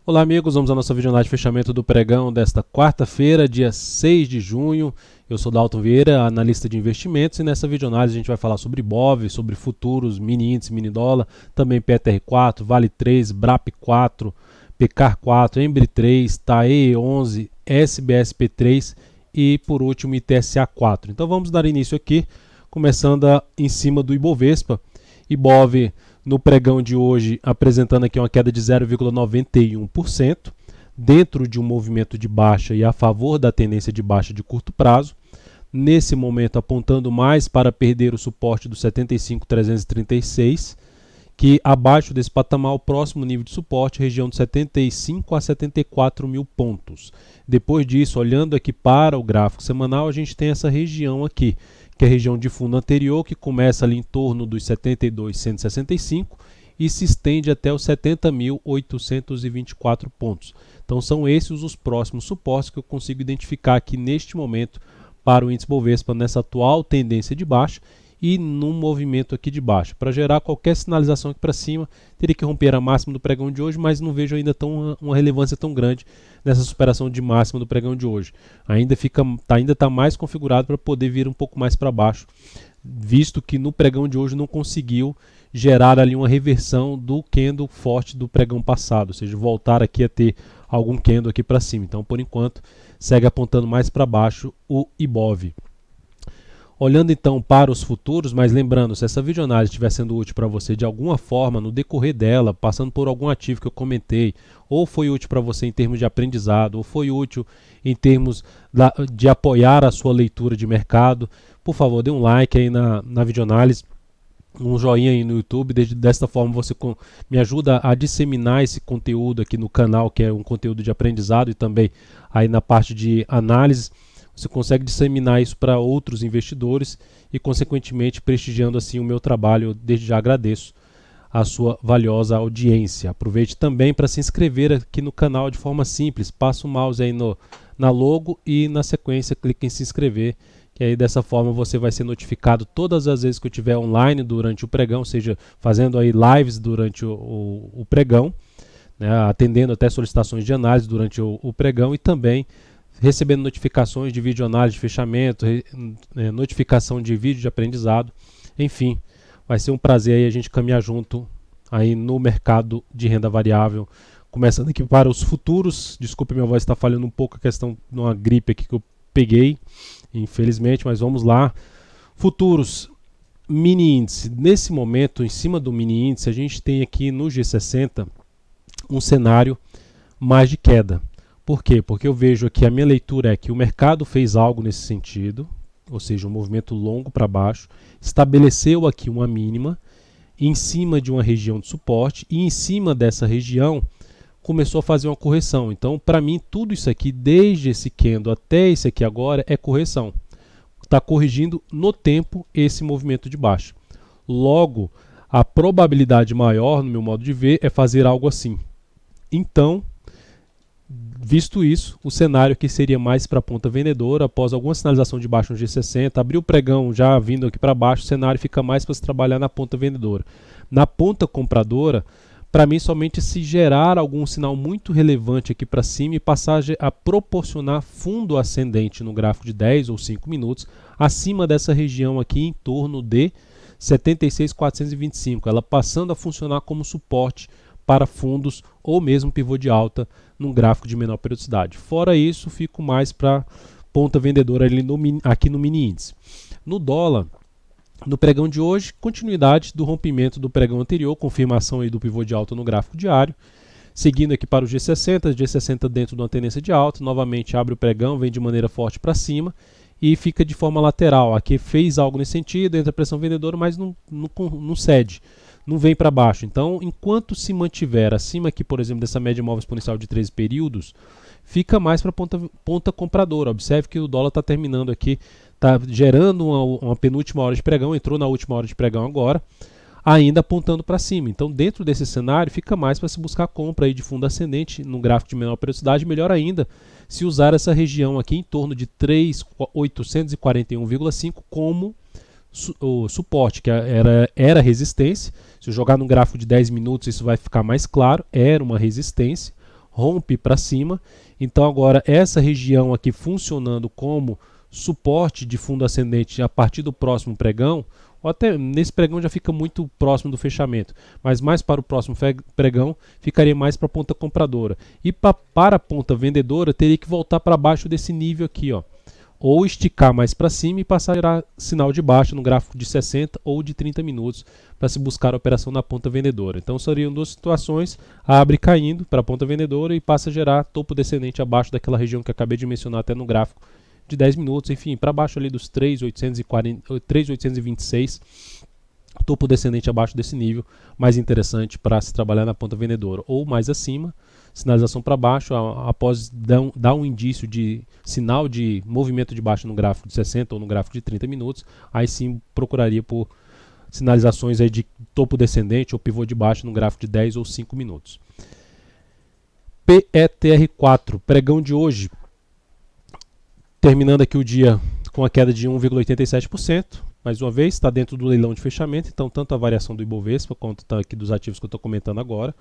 Olá amigos, vamos à nossa videoanálise de fechamento do pregão desta quarta-feira, dia 6 de junho. Eu sou Dalton Vieira, analista de investimentos, e nessa videoanálise a gente vai falar sobre BOV, sobre futuros, mini índice, mini dólar, também PTR4, Vale 3, BRAP 4, PECAR 4, Embry 3, TAE 11, SBSP 3 e por último ITSA 4. Então vamos dar início aqui, começando em cima do Ibovespa. Ibov no pregão de hoje apresentando aqui uma queda de 0,91%, dentro de um movimento de baixa e a favor da tendência de baixa de curto prazo. Nesse momento apontando mais para perder o suporte do 75.336, que abaixo desse patamar o próximo nível de suporte, região de 75 a 74 mil pontos. Depois disso, olhando aqui para o gráfico semanal, a gente tem essa região aqui, que é a região de fundo anterior, que começa ali em torno dos 72.165 e se estende até os 70.824 pontos. Então são esses os próximos suportes que eu consigo identificar aqui neste momento para o índice Bovespa nessa atual tendência de baixa e num movimento aqui de baixa. Para gerar qualquer sinalização aqui para cima, teria que romper a máxima do pregão de hoje, mas não vejo ainda uma relevância tão grande nessa superação de máxima do pregão de hoje. Ainda está mais configurado para poder vir um pouco mais para baixo, visto que no pregão de hoje não conseguiu gerar ali uma reversão do candle forte do pregão passado, ou seja, voltar aqui a ter algum candle aqui para cima. Então, por enquanto, segue apontando mais para baixo o Ibov. Olhando então para os futuros, mas lembrando, se essa videoanálise estiver sendo útil para você de alguma forma no decorrer dela, passando por algum ativo que eu comentei, ou foi útil para você em termos de aprendizado, ou foi útil em termos de apoiar a sua leitura de mercado, por favor, dê um like aí na videoanálise, um joinha aí no YouTube. Desta forma você me ajuda a disseminar esse conteúdo aqui no canal, que é um conteúdo de aprendizado, e também aí na parte de análise. Você consegue disseminar isso para outros investidores e, consequentemente, prestigiando assim o meu trabalho. Eu desde já agradeço a sua valiosa audiência. Aproveite também para se inscrever aqui no canal de forma simples. Passa o mouse aí na logo e, na sequência, clique em se inscrever, que aí dessa forma você vai ser notificado todas as vezes que eu estiver online durante o pregão, ou seja, fazendo aí lives durante o pregão, né, atendendo até solicitações de análise durante o pregão, e também recebendo notificações de videoanálise de fechamento, notificação de vídeo de aprendizado. Enfim, vai ser um prazer aí a gente caminhar junto aí no mercado de renda variável. Começando aqui para os futuros. Desculpe, minha voz está falhando um pouco, a questão de uma gripe aqui que eu peguei, infelizmente, mas vamos lá. Futuros, mini índice. Nesse momento, em cima do mini índice, a gente tem aqui no G60 um cenário mais de queda. Por quê? Porque eu vejo aqui, a minha leitura é que o mercado fez algo nesse sentido, ou seja, um movimento longo para baixo, estabeleceu aqui uma mínima em cima de uma região de suporte, e em cima dessa região começou a fazer uma correção. Então, para mim, tudo isso aqui, desde esse candle até esse aqui agora, é correção. Está corrigindo no tempo esse movimento de baixa. Logo, a probabilidade maior, no meu modo de ver, é fazer algo assim. Então, visto isso, o cenário aqui seria mais para a ponta vendedora. Após alguma sinalização de baixo no G60, abriu o pregão já vindo aqui para baixo, o cenário fica mais para se trabalhar na ponta vendedora. Na ponta compradora, para mim, somente se gerar algum sinal muito relevante aqui para cima e passar a proporcionar fundo ascendente no gráfico de 10 ou 5 minutos, acima dessa região aqui em torno de 76.425, ela passando a funcionar como suporte para fundos ou mesmo pivô de alta num gráfico de menor periodicidade. Fora isso, fico mais para ponta vendedora ali aqui no mini índice. No dólar, no pregão de hoje, continuidade do rompimento do pregão anterior, confirmação aí do pivô de alta no gráfico diário. Seguindo aqui para o G60 dentro de uma tendência de alta, novamente abre o pregão, vem de maneira forte para cima e fica de forma lateral. Aqui fez algo nesse sentido, entra a pressão vendedora, mas não cede, não vem para baixo. Então, enquanto se mantiver acima aqui, por exemplo, dessa média móvel exponencial de 13 períodos, fica mais para ponta compradora. Observe que o dólar está terminando aqui, está gerando uma penúltima hora de pregão, entrou na última hora de pregão agora, ainda apontando para cima. Então, dentro desse cenário, fica mais para se buscar compra aí de fundo ascendente no gráfico de menor periodicidade. Melhor ainda, se usar essa região aqui em torno de 3.841,5 como o suporte, que era resistência. Se eu jogar num gráfico de 10 minutos, isso vai ficar mais claro. Era uma resistência, rompe para cima. Então agora essa região aqui funcionando como suporte de fundo ascendente a partir do próximo pregão, ou até nesse pregão já fica muito próximo do fechamento, mas mais para o próximo pregão ficaria mais para a ponta compradora. E para a ponta vendedora teria que voltar para baixo desse nível aqui, ó, ou esticar mais para cima e passar a gerar sinal de baixa no gráfico de 60 ou de 30 minutos para se buscar a operação na ponta vendedora. Então seriam duas situações: abre caindo para a ponta vendedora e passa a gerar topo descendente abaixo daquela região que acabei de mencionar até no gráfico de 10 minutos, enfim, para baixo ali dos 3.826, topo descendente abaixo desse nível, mais interessante para se trabalhar na ponta vendedora, ou mais acima, sinalização para baixo, após dar um indício de sinal de movimento de baixa no gráfico de 60 ou no gráfico de 30 minutos, aí sim procuraria por sinalizações aí de topo descendente ou pivô de baixa no gráfico de 10 ou 5 minutos. PETR4, pregão de hoje, terminando aqui o dia com a queda de 1,87%, mais uma vez, está dentro do leilão de fechamento, então tanto a variação do Ibovespa quanto aqui dos ativos que eu estou comentando agora,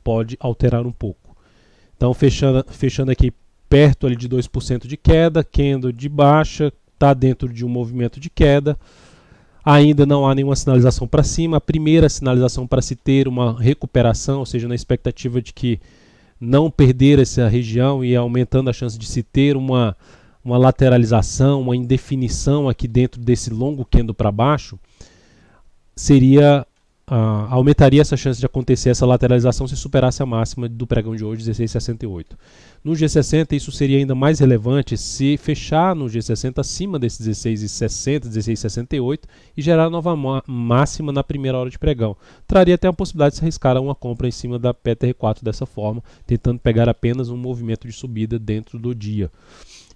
pode alterar um pouco. Então fechando aqui perto ali de 2% de queda, candle de baixa, está dentro de um movimento de queda, ainda não há nenhuma sinalização para cima, a primeira sinalização para se ter uma recuperação, ou seja, na expectativa de que não perder essa região e aumentando a chance de se ter uma lateralização, uma indefinição aqui dentro desse longo candle para baixo, aumentaria essa chance de acontecer essa lateralização se superasse a máxima do pregão de hoje, 16,68. No G60 isso seria ainda mais relevante se fechar no G60 acima desses 16,60, 16,68 e gerar nova máxima na primeira hora de pregão. Traria até a possibilidade de se arriscar a uma compra em cima da PETR4 dessa forma, tentando pegar apenas um movimento de subida dentro do dia.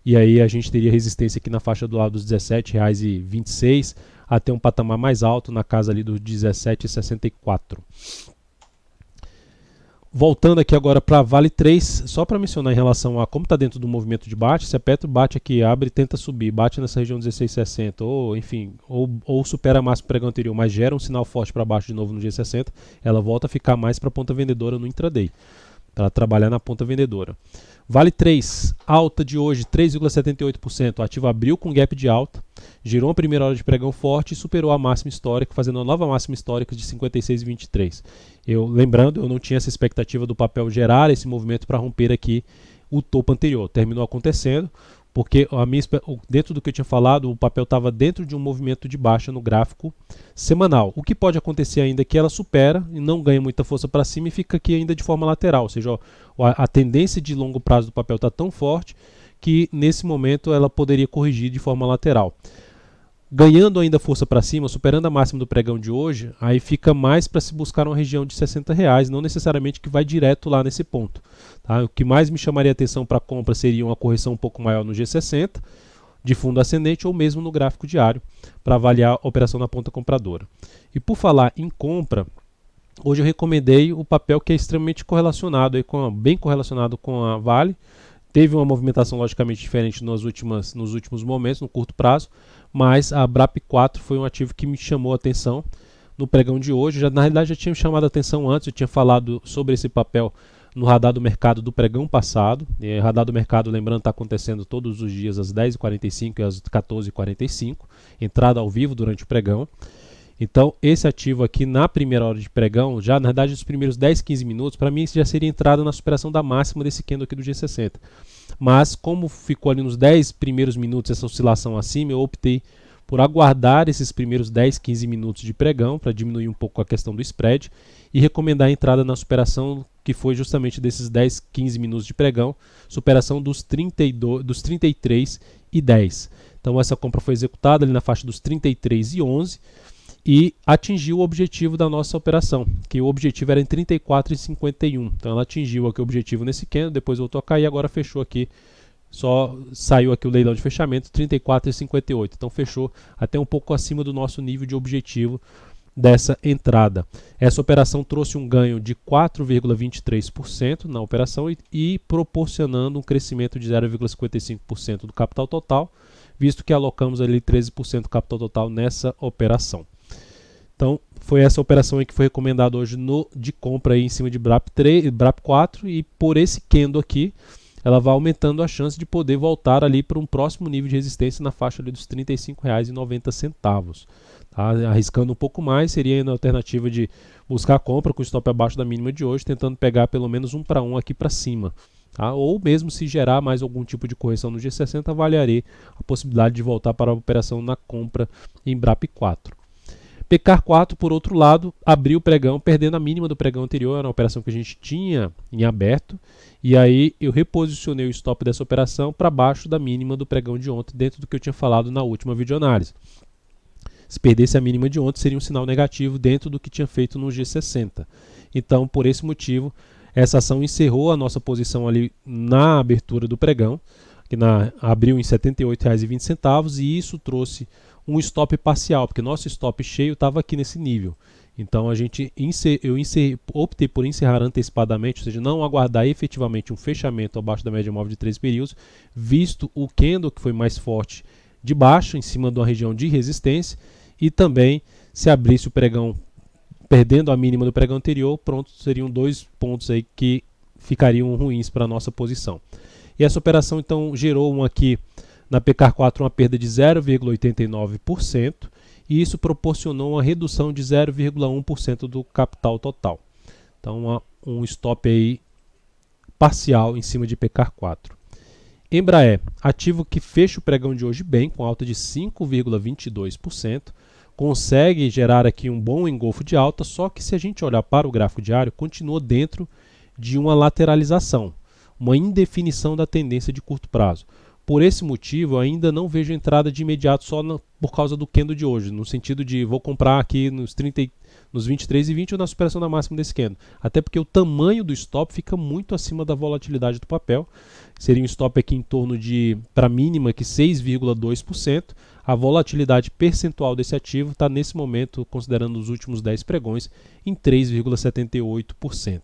E aí a gente teria resistência aqui na faixa do lado dos R$17,26 até um patamar mais alto na casa ali dos R$17,64. Voltando aqui agora para Vale 3, só para mencionar em relação a como está dentro do movimento de baixa, se a Petro bate aqui, abre e tenta subir, bate nessa região 16,60 ou enfim, ou supera a máxima do pregão anterior, mas gera um sinal forte para baixo de novo no G60, ela volta a ficar mais para a ponta vendedora no intraday, para trabalhar na ponta vendedora. Vale 3, alta de hoje 3,78%, o ativo abriu com gap de alta, girou a primeira hora de pregão forte e superou a máxima histórica, fazendo uma nova máxima histórica de 56,23. Lembrando, eu não tinha essa expectativa do papel gerar esse movimento para romper aqui o topo anterior. Terminou acontecendo, porque dentro do que eu tinha falado, o papel estava dentro de um movimento de baixa no gráfico semanal. O que pode acontecer ainda é que ela supera e não ganha muita força para cima e fica aqui ainda de forma lateral, ou seja, a tendência de longo prazo do papel está tão forte que nesse momento ela poderia corrigir de forma lateral. Ganhando ainda força para cima, superando a máxima do pregão de hoje, aí fica mais para se buscar uma região de R$60, não necessariamente que vai direto lá nesse ponto. Tá? O que mais me chamaria atenção para compra seria uma correção um pouco maior no G60, de fundo ascendente ou mesmo no gráfico diário, para avaliar a operação na ponta compradora. E por falar em compra, hoje eu recomendei o papel que é extremamente correlacionado, bem correlacionado com a Vale. Teve uma movimentação logicamente diferente nos últimos momentos, no curto prazo, mas a BRAP4 foi um ativo que me chamou a atenção no pregão de hoje. Na realidade já tinha me chamado a atenção antes, eu tinha falado sobre esse papel no radar do mercado do pregão passado. E radar do mercado, lembrando, está acontecendo todos os dias às 10h45 e às 14h45, entrada ao vivo durante o pregão. Então esse ativo aqui na primeira hora de pregão, já na verdade os primeiros 10, 15 minutos, para mim já seria entrada na superação da máxima desse candle aqui do G60. Mas como ficou ali nos 10 primeiros minutos essa oscilação acima, eu optei por aguardar esses primeiros 10, 15 minutos de pregão para diminuir um pouco a questão do spread e recomendar a entrada na superação que foi justamente desses 10, 15 minutos de pregão, superação dos 33,10. Então essa compra foi executada ali na faixa dos 33,11 e atingiu o objetivo da nossa operação, que o objetivo era em 34,51. Então ela atingiu aqui o objetivo nesse candle, depois voltou a cair, agora fechou aqui, só saiu aqui o leilão de fechamento, 34,58. Então fechou até um pouco acima do nosso nível de objetivo dessa entrada. Essa operação trouxe um ganho de 4,23% na operação e proporcionando um crescimento de 0,55% do capital total, visto que alocamos ali 13% do capital total nessa operação. Então, foi essa operação aí que foi recomendada hoje de compra aí em cima de BRAP 4, e por esse candle aqui, ela vai aumentando a chance de poder voltar ali para um próximo nível de resistência na faixa ali dos R$ 35,90. Tá? Arriscando um pouco mais, seria a alternativa de buscar a compra com stop abaixo da mínima de hoje, tentando pegar pelo menos 1 para 1 aqui para cima. Tá? Ou mesmo se gerar mais algum tipo de correção no G60, avaliarei a possibilidade de voltar para a operação na compra em BRAP 4. PECAR 4, por outro lado, abriu o pregão perdendo a mínima do pregão anterior, era uma operação que a gente tinha em aberto, e aí eu reposicionei o stop dessa operação para baixo da mínima do pregão de ontem, dentro do que eu tinha falado na última videoanálise. Se perdesse a mínima de ontem, seria um sinal negativo dentro do que tinha feito no G60. Então, por esse motivo, essa ação encerrou a nossa posição ali na abertura do pregão, que abriu em R$ 78,20, e isso trouxe um stop parcial, porque nosso stop cheio estava aqui nesse nível. Então eu optei por encerrar antecipadamente, ou seja, não aguardar efetivamente um fechamento abaixo da média móvel de 13 períodos, visto o candle que foi mais forte de baixo, em cima de uma região de resistência, e também se abrisse o pregão perdendo a mínima do pregão anterior, pronto, seriam 2 pontos aí que ficariam ruins para a nossa posição. E essa operação então gerou aqui na PECAR 4 uma perda de 0,89%, e isso proporcionou uma redução de 0,1% do capital total. Então um stop aí parcial em cima de PECAR 4. Embraer, ativo que fecha o pregão de hoje bem, com alta de 5,22%, consegue gerar aqui um bom engolfo de alta, só que se a gente olhar para o gráfico diário, continua dentro de uma lateralização, uma indefinição da tendência de curto prazo. Por esse motivo, eu ainda não vejo entrada de imediato só por causa do candle de hoje, no sentido de vou comprar aqui nos 23,20 ou na superação da máxima desse candle. Até porque o tamanho do stop fica muito acima da volatilidade do papel. Seria um stop aqui em torno de, para mínima, aqui 6,2%. A volatilidade percentual desse ativo está nesse momento, considerando os últimos 10 pregões, em 3,78%.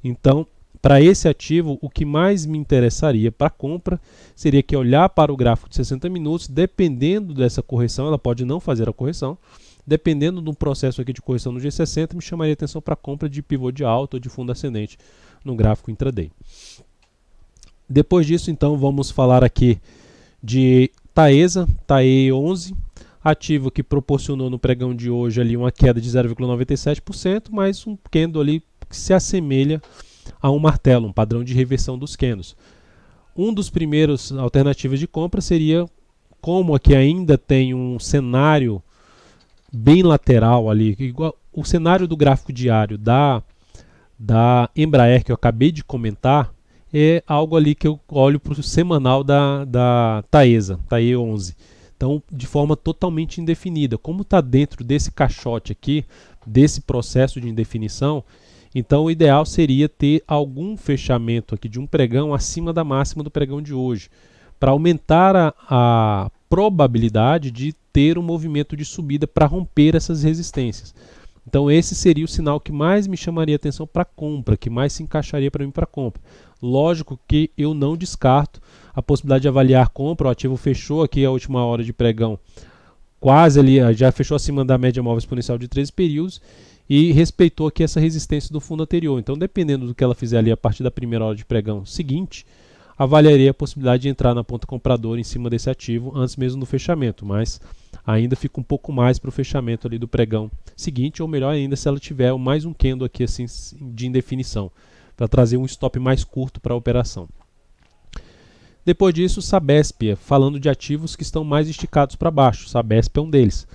Então, para esse ativo, o que mais me interessaria para compra seria que olhar para o gráfico de 60 minutos, dependendo dessa correção, ela pode não fazer a correção, dependendo do processo aqui de correção no G60, me chamaria atenção para compra de pivô de alta ou de fundo ascendente no gráfico intraday. Depois disso, então, vamos falar aqui de Taesa, TAE11, ativo que proporcionou no pregão de hoje ali uma queda de 0,97%, mas um candle ali que se assemelha a um martelo, um padrão de reversão dos candles. Um dos primeiros alternativas de compra seria, como aqui ainda tem um cenário bem lateral ali, igual o cenário do gráfico diário da Embraer que eu acabei de comentar, é algo ali que eu olho para o semanal da Taesa, TAE11. Então, de forma totalmente indefinida. Como está dentro desse caixote aqui, desse processo de indefinição, então o ideal seria ter algum fechamento aqui de um pregão acima da máxima do pregão de hoje, para aumentar a probabilidade de ter um movimento de subida para romper essas resistências. Então esse seria o sinal que mais me chamaria atenção para compra, que mais se encaixaria para mim para compra. Lógico que eu não descarto a possibilidade de avaliar compra. O ativo fechou aqui a última hora de pregão, quase ali, já fechou acima da média móvel exponencial de 13 períodos e respeitou aqui essa resistência do fundo anterior. Então, dependendo do que ela fizer ali a partir da primeira hora de pregão seguinte, avaliaria a possibilidade de entrar na ponta compradora em cima desse ativo antes mesmo do fechamento, mas ainda fica um pouco mais para o fechamento ali do pregão seguinte, ou melhor ainda, se ela tiver mais um candle aqui assim de indefinição, para trazer um stop mais curto para a operação. Depois disso, Sabesp, falando de ativos que estão mais esticados para baixo. Sabesp é um deles.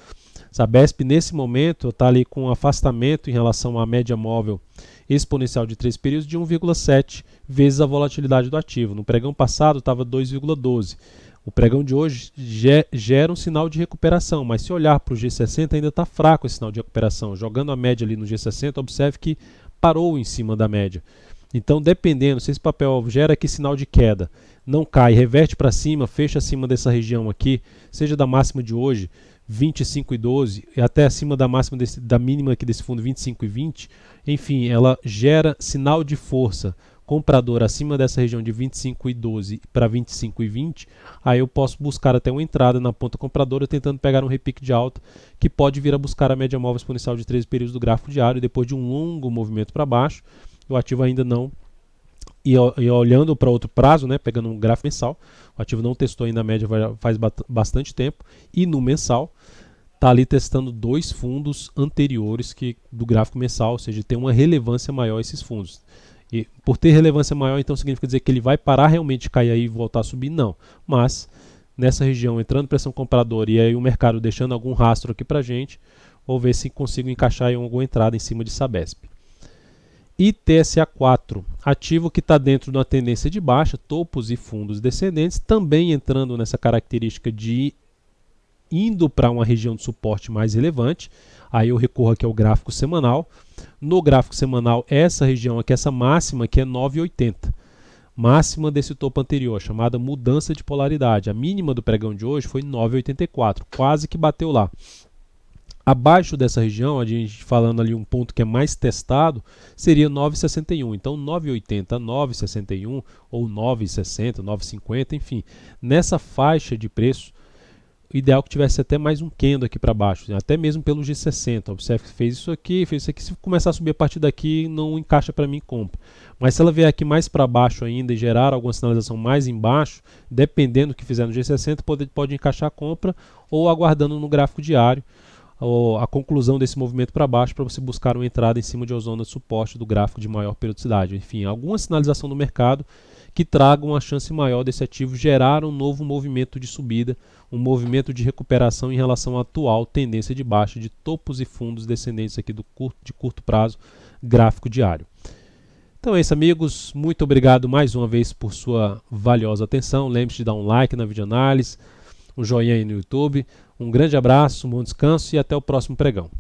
Sabesp, nesse momento, está ali com um afastamento em relação à média móvel exponencial de 3 períodos de 1,7 vezes a volatilidade do ativo. No pregão passado estava 2,12. O pregão de hoje gera um sinal de recuperação, mas se olhar para o G60 ainda está fraco esse sinal de recuperação. Jogando a média ali no G60, observe que parou em cima da média. Então, dependendo, se esse papel gera aqui sinal de queda, não cai, reverte para cima, fecha acima dessa região aqui, seja da máxima de hoje, 25,12, e até acima da máxima da mínima aqui desse fundo, 25,20, enfim, ela gera sinal de força comprador acima dessa região de 25,12 para 25,20, aí eu posso buscar até uma entrada na ponta compradora tentando pegar um repique de alta que pode vir a buscar a média móvel exponencial de 13 períodos do gráfico diário depois de um longo movimento para baixo. O ativo ainda não, e olhando para outro prazo, né, pegando um gráfico mensal, o ativo não testou ainda a média faz bastante tempo, e no mensal está ali testando dois fundos anteriores do gráfico mensal, ou seja, tem uma relevância maior esses fundos. E por ter relevância maior, então significa dizer que ele vai parar realmente de cair aí e voltar a subir? Não. Mas nessa região, entrando pressão compradora e aí o mercado deixando algum rastro aqui para a gente, vou ver se consigo encaixar em alguma entrada em cima de Sabesp. E TSA4, ativo que está dentro de uma tendência de baixa, topos e fundos descendentes, também entrando nessa característica de indo para uma região de suporte mais relevante. Aí eu recorro aqui ao gráfico semanal. No gráfico semanal, essa região aqui, essa máxima aqui é 9,80. Máxima desse topo anterior, chamada mudança de polaridade. A mínima do pregão de hoje foi 9,84, quase que bateu lá. Abaixo dessa região, a gente falando ali um ponto que é mais testado, seria 9,61. Então 9,80, 9,61 ou 9,60, 9,50, enfim. Nessa faixa de preço, o ideal é que tivesse até mais um candle aqui para baixo, até mesmo pelo G60. Observe que fez isso aqui, se começar a subir a partir daqui, não encaixa para mim, compra. Mas se ela vier aqui mais para baixo ainda e gerar alguma sinalização mais embaixo, dependendo do que fizer no G60, pode encaixar a compra ou aguardando no gráfico diário a conclusão desse movimento para baixo para você buscar uma entrada em cima de uma zona de suporte do gráfico de maior periodicidade. Enfim, alguma sinalização no mercado que traga uma chance maior desse ativo gerar um novo movimento de subida, um movimento de recuperação em relação à atual tendência de baixa de topos e fundos descendentes aqui de curto prazo, gráfico diário. Então é isso, amigos. Muito obrigado mais uma vez por sua valiosa atenção. Lembre-se de dar um like na videoanálise, um joinha aí no YouTube. Um grande abraço, um bom descanso e até o próximo pregão.